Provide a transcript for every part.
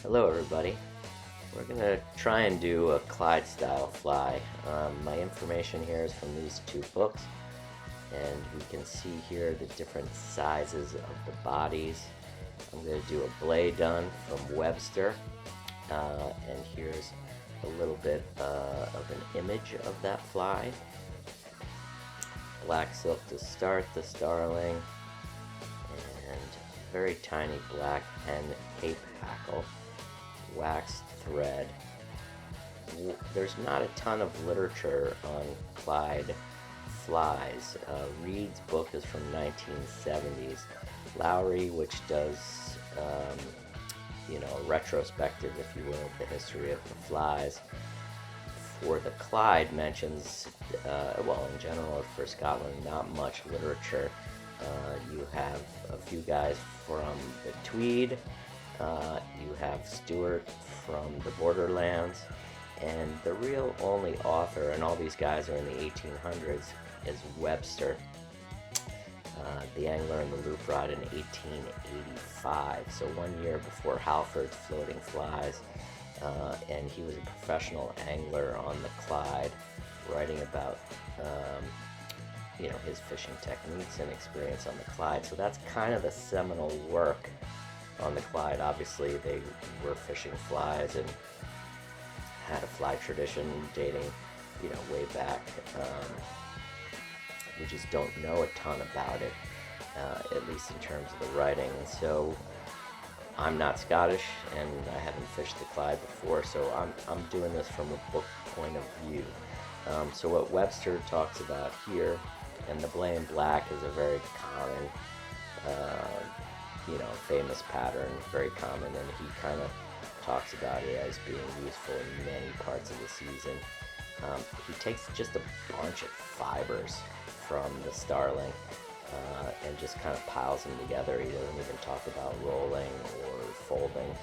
Hello everybody. We're going to try and do a Clyde style fly. My information here is from these two books, and we can see here the different sizes of the bodies. I'm going to do a blade done from Webster, and here's a little bit of an image of that fly. Black silk to start the starling, and very tiny black pen cape hackle, waxed thread. There's not a ton of literature on Clyde flies. Reid's book is from 1970s. Lowry, which does a retrospective, if you will, of the history of the flies. For the Clyde, mentions, in general for Scotland, not much literature. You have a few guys from the Tweed, you have Stewart from the Borderlands, and the real only author, and all these guys are in the 1800s, is Webster, The Angler and the Loop Rod in 1885, so 1 year before Halford's Floating Flies. And he was a professional angler on the Clyde, writing about his fishing techniques and experience on the Clyde. So that's kind of the seminal work on the Clyde. Obviously, they were fishing flies and had a fly tradition dating, way back. We just don't know a ton about it, at least in terms of the writing. And so I'm not Scottish, and I haven't fished the Clyde before, so I'm doing this from a book point of view. So what Webster talks about here, and the blade black is a very common, famous pattern, very common, and he kind of talks about it as being useful in many parts of the season. He takes just a bunch of fibers from the starling, and just kind of piles them together. He doesn't even talk about rolling or folding,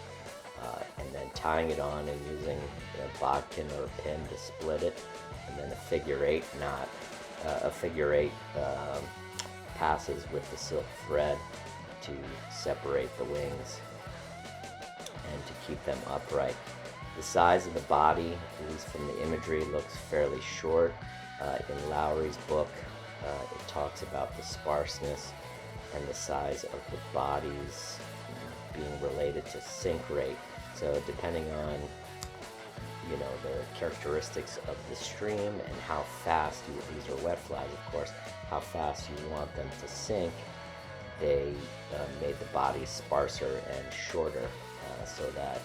and then tying it on and using a bodkin or a pin to split it, and then a figure eight knot. A figure eight passes with the silk thread to separate the wings and to keep them upright. The size of the body, at least from the imagery, looks fairly short. In Lowry's book, it talks about the sparseness and the size of the bodies being related to sink rate. So depending on the characteristics of the stream and how fast these are wet flies, of course, how fast you want them to sink, they made the bodies sparser and shorter, so that,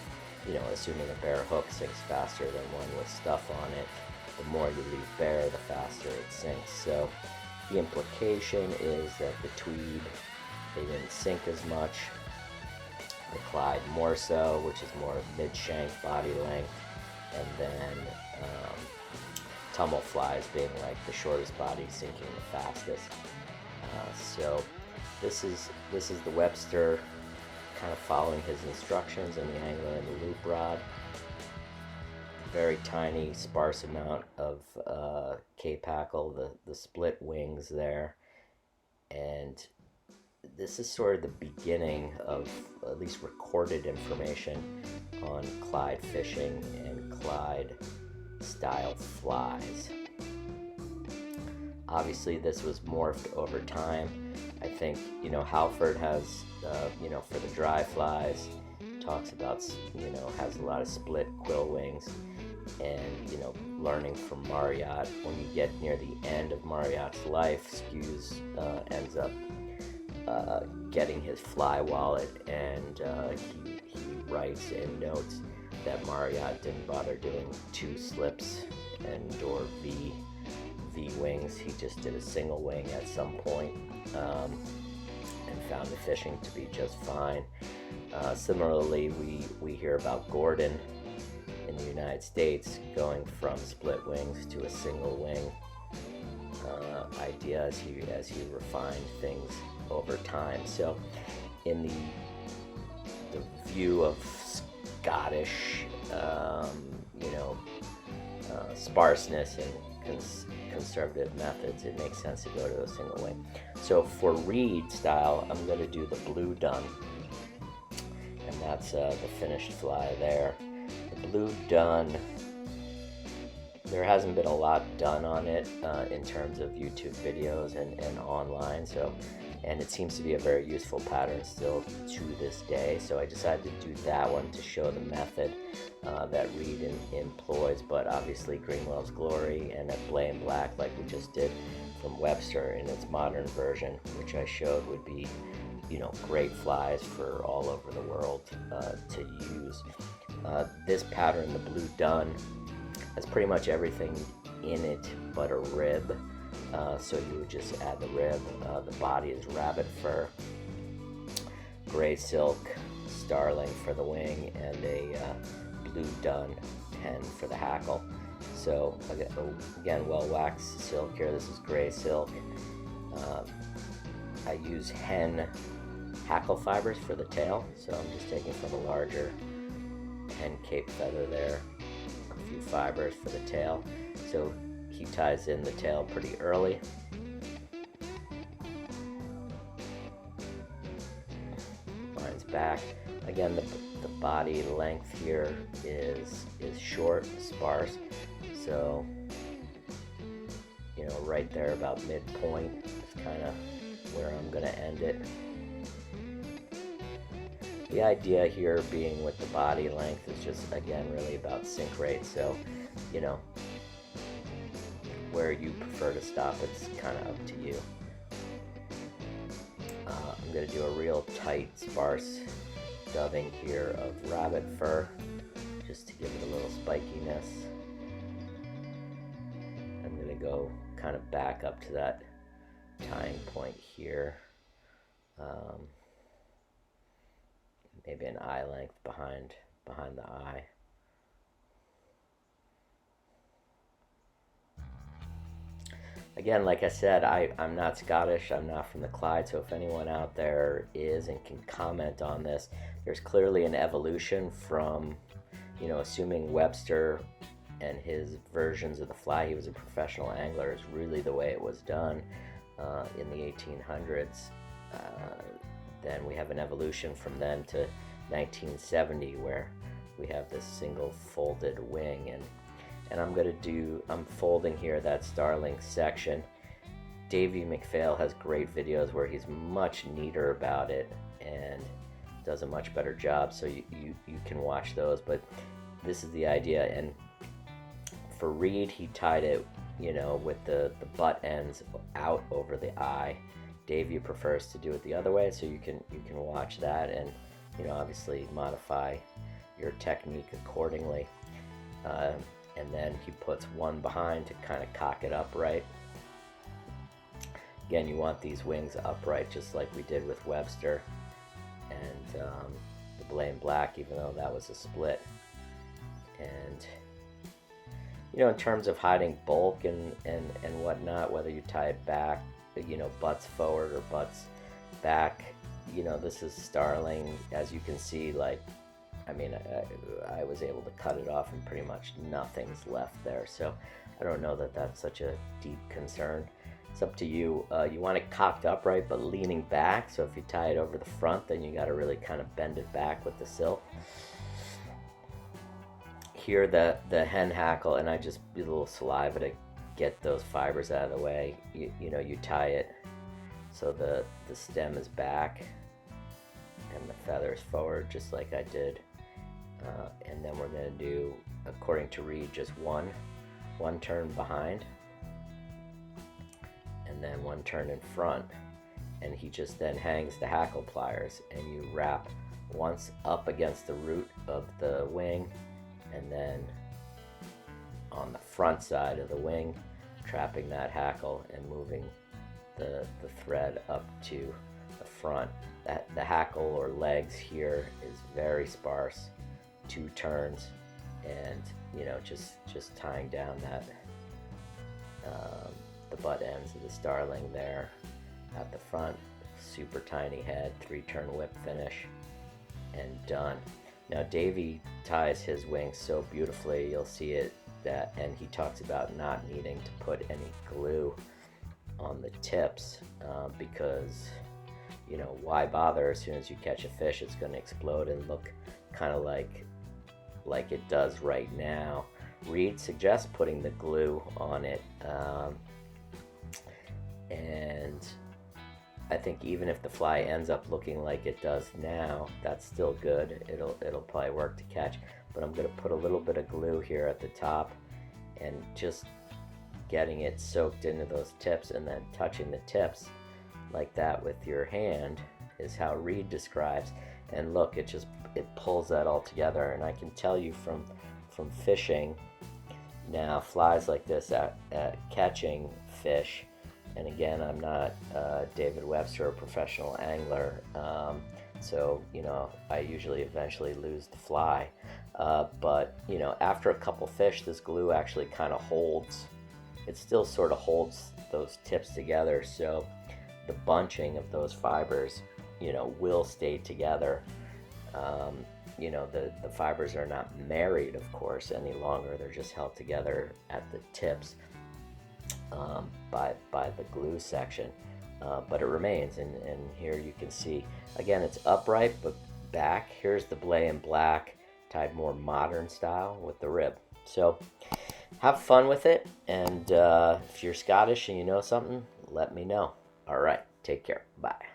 assuming a bare hook sinks faster than one with stuff on it, the more you leave bare, the faster it sinks. So the implication is that the Tweed, they didn't sink as much, the Clyde more so, which is more mid-shank body length, and then tumble flies being like the shortest body sinking the fastest. So this is the Webster, kind of following his instructions, in the angler and the loop rod. Very tiny, sparse amount of cape hackle, the split wings there, and this is sort of the beginning of at least recorded information on Clyde fishing and Clyde style flies. Obviously this was morphed over time. I think, Halford has, for the dry flies, talks about, has a lot of split quill wings, and, learning from Marriott. When you get near the end of Marriott's life, Skues ends up getting his fly wallet, and he writes and notes that Marriott didn't bother doing two slips and or V wings. He just did a single wing at some point, and found the fishing to be just fine. Similarly, we hear about Gordon in the United States going from split wings to a single wing idea as he refined things over time. So in the view of Scottish sparseness and conservative methods, it makes sense to go to a single wing. So for Reid style, I'm going to do the blue dun, and that's the finished fly there. The blue dun, there hasn't been a lot done on it in terms of YouTube videos and online, and it seems to be a very useful pattern still to this day, so I decided to do that one to show the method that Reid employs. But obviously Green Loves Glory and a plain black, like we just did from Webster in its modern version, which I showed would be, you know, great flies for all over the world to use. This pattern, the blue dun, has pretty much everything in it but a rib. So you would just add the rib. The body is rabbit fur, gray silk starling for the wing, and a blue dun hen for the hackle. So again, well waxed silk here. This is gray silk. I use hen hackle fibers for the tail, so I'm just taking from a larger hen cape feather there, a few fibers for the tail. So he ties in the tail pretty early. Lines back. Again, the body length here is short, sparse. So, you know, right there about midpoint is kind of where I'm going to end it. The idea here being with the body length is just, again, really about sink rate. So, you know, where you prefer to stop, it's kind of up to you. I'm going to do a real tight, sparse dubbing here of rabbit fur, just to give it a little spikiness. I'm going to go kind of back up to that tying point here. Maybe an eye length behind the eye. Again, like I said, I'm not Scottish, I'm not from the Clyde, so if anyone out there is and can comment on this, there's clearly an evolution from, you know, assuming Webster and his versions of the fly, he was a professional angler, is really the way it was done in the 1800s. Then we have an evolution from then to 1970 where we have this single folded wing, and I'm folding here that starling section. Davey McPhail has great videos where he's much neater about it and does a much better job, so you can watch those, but this is the idea. And for Reid, he tied it, you know, with the butt ends out over the eye. Davey prefers to do it the other way, so you can watch that and, you know, obviously modify your technique accordingly. And then he puts one behind to kind of cock it upright. Again, you want these wings upright, just like we did with Webster and the Blaine Black, even though that was a split. And, you know, in terms of hiding bulk and whatnot, whether you tie it back, you know, butts forward or butts back, you know, this is starling, as you can see. Like, I mean, I was able to cut it off and pretty much nothing's left there, so I don't know that that's such a deep concern. It's up to you. You want it cocked upright but leaning back, so if you tie it over the front, then you got to really kind of bend it back with the silk. Here the hen hackle, and I just use a little saliva to get those fibers out of the way. You know, you tie it so the stem is back and the feathers forward, just like I did. And then we're going to do, according to Reid, just one turn behind and then one turn in front, and he just then hangs the hackle pliers, and you wrap once up against the root of the wing, and then on the front side of the wing, trapping that hackle and moving the thread up to the front. The hackle or legs here is very sparse, 2 turns, and, you know, just tying down that the butt ends of the starling there at the front. Super tiny head, 3-turn whip finish, and done. Now Davey ties his wings so beautifully, you'll see it, and he talks about not needing to put any glue on the tips because, you know, why bother? As soon as you catch a fish, it's going to explode and look kind of like it does right now. Reid suggests putting the glue on it, and I think even if the fly ends up looking like it does now, that's still good. It'll probably work to catch. But I'm going to put a little bit of glue here at the top, and just getting it soaked into those tips, and then touching the tips like that with your hand is how Reid describes. And look, it pulls that all together. And I can tell you from fishing now, flies like this at catching fish. And again, I'm not David Webster, a professional angler, so I usually eventually lose the fly. But after a couple fish, this glue actually kind of holds. It still sort of holds those tips together, so the bunching of those fibers, will stay together. The fibers are not married, of course, any longer. They're just held together at the tips by the glue section. But it remains, and here you can see, again, it's upright, but back, here's the belay in black, tied more modern style with the rib. So have fun with it, and if you're Scottish and you know something, let me know. All right, take care. Bye.